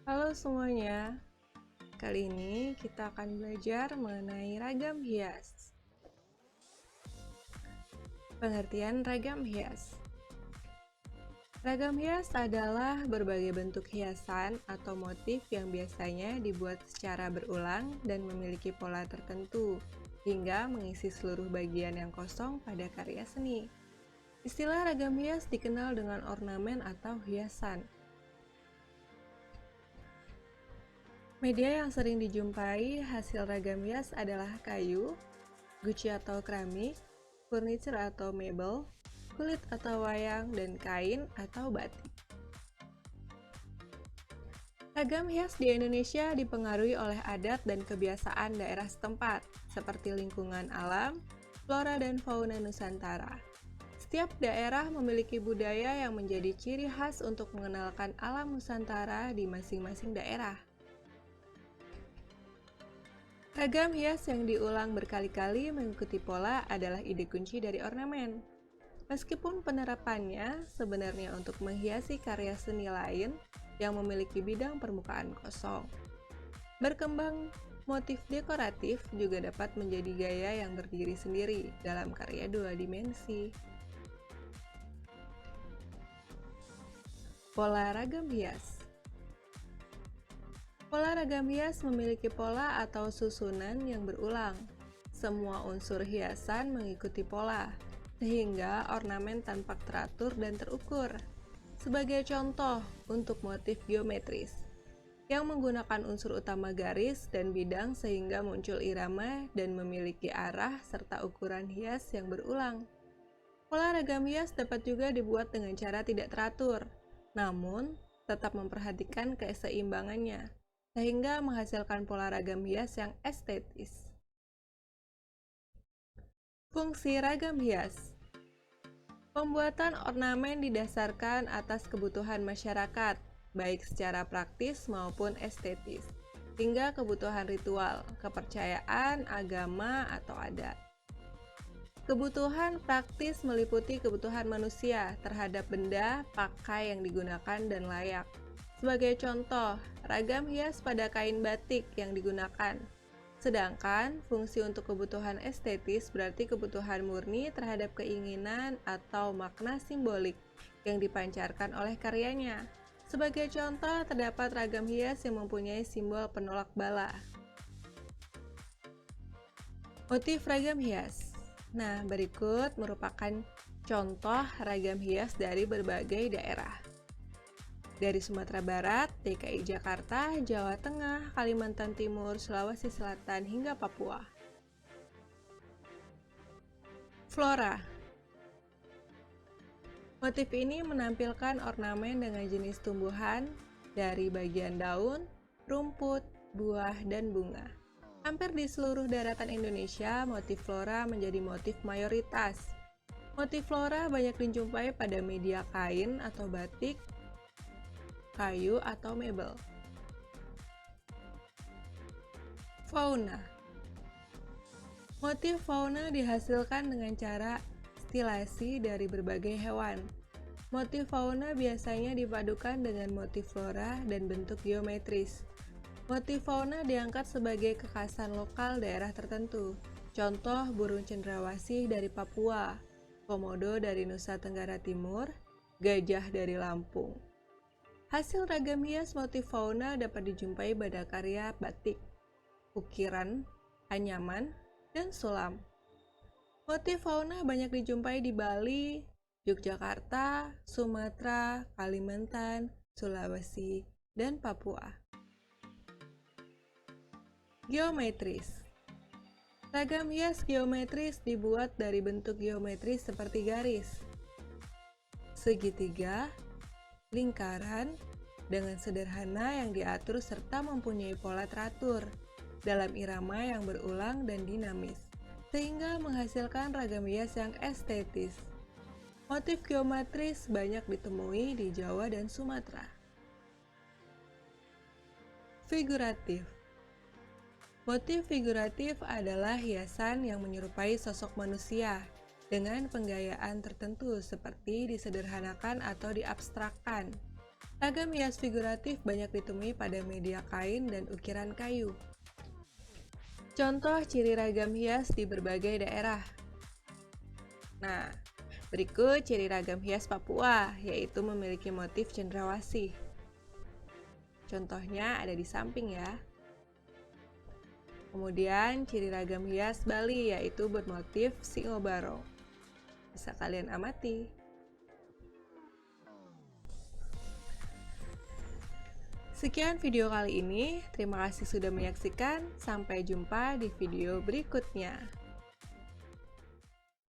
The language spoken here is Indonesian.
Halo semuanya, kali ini kita akan belajar mengenai ragam hias. Pengertian ragam hias. Ragam hias adalah berbagai bentuk hiasan atau motif yang biasanya dibuat secara berulang dan memiliki pola tertentu, hingga mengisi seluruh bagian yang kosong pada karya seni. Istilah ragam hias dikenal dengan ornamen atau hiasan. Media yang sering dijumpai hasil ragam hias adalah kayu, guci atau keramik, furniture atau mebel, kulit atau wayang, dan kain atau batik. Ragam hias di Indonesia dipengaruhi oleh adat dan kebiasaan daerah setempat, seperti lingkungan alam, flora dan fauna Nusantara. Setiap daerah memiliki budaya yang menjadi ciri khas untuk mengenalkan alam Nusantara di masing-masing daerah. Ragam hias yang diulang berkali-kali mengikuti pola adalah ide kunci dari ornamen. Meskipun penerapannya sebenarnya untuk menghiasi karya seni lain yang memiliki bidang permukaan kosong. Berkembang motif dekoratif juga dapat menjadi gaya yang berdiri sendiri dalam karya dua dimensi. Pola ragam hias. Pola ragam hias memiliki pola atau susunan yang berulang. Semua unsur hiasan mengikuti pola, sehingga ornamen tampak teratur dan terukur. Sebagai contoh, untuk motif geometris, yang menggunakan unsur utama garis dan bidang sehingga muncul irama dan memiliki arah serta ukuran hias yang berulang. Pola ragam hias dapat juga dibuat dengan cara tidak teratur, namun tetap memperhatikan keseimbangannya, sehingga menghasilkan pola ragam hias yang estetis. Fungsi ragam hias. Pembuatan ornamen didasarkan atas kebutuhan masyarakat, baik secara praktis maupun estetis, hingga kebutuhan ritual, kepercayaan, agama, atau adat. Kebutuhan praktis meliputi kebutuhan manusia terhadap benda, pakai yang digunakan, dan layak. Sebagai contoh, ragam hias pada kain batik yang digunakan. Sedangkan fungsi untuk kebutuhan estetis berarti kebutuhan murni terhadap keinginan atau makna simbolik yang dipancarkan oleh karyanya. Sebagai contoh, terdapat ragam hias yang mempunyai simbol penolak bala. Motif ragam hias. Nah, berikut merupakan contoh ragam hias dari berbagai daerah. Dari Sumatera Barat, DKI Jakarta, Jawa Tengah, Kalimantan Timur, Sulawesi Selatan, hingga Papua. Flora. Motif ini menampilkan ornamen dengan jenis tumbuhan dari bagian daun, rumput, buah, dan bunga. Hampir di seluruh daratan Indonesia, motif flora menjadi motif mayoritas. Motif flora banyak dijumpai pada media kain atau batik, kayu, atau mebel. Fauna. Motif fauna dihasilkan dengan cara stilasi dari berbagai hewan. Motif fauna biasanya dipadukan dengan motif flora dan bentuk geometris. Motif fauna diangkat sebagai kekhasan lokal daerah tertentu. Contoh burung cendrawasih dari Papua, komodo dari Nusa Tenggara Timur, gajah dari Lampung. Hasil ragam hias motif fauna dapat dijumpai pada karya batik, ukiran, anyaman, dan sulam. Motif fauna banyak dijumpai di Bali, Yogyakarta, Sumatera, Kalimantan, Sulawesi, dan Papua. Geometris. Ragam hias geometris dibuat dari bentuk geometris seperti garis, segitiga, lingkaran, dengan sederhana yang diatur serta mempunyai pola teratur dalam irama yang berulang dan dinamis, sehingga menghasilkan ragam hias yang estetis. Motif geometris banyak ditemui di Jawa dan Sumatera. Figuratif. Motif figuratif adalah hiasan yang menyerupai sosok manusia dengan penggayaan tertentu seperti disederhanakan atau diabstrakkan. Ragam hias figuratif banyak ditemui pada media kain dan ukiran kayu. Contoh ciri ragam hias di berbagai daerah. Nah, berikut ciri ragam hias Papua, yaitu memiliki motif cendrawasih. Contohnya ada di samping ya. Kemudian ciri ragam hias Bali yaitu bermotif singo barong. Bisa kalian amati. Sekian video kali ini, terima kasih sudah menyaksikan. Sampai jumpa di video berikutnya.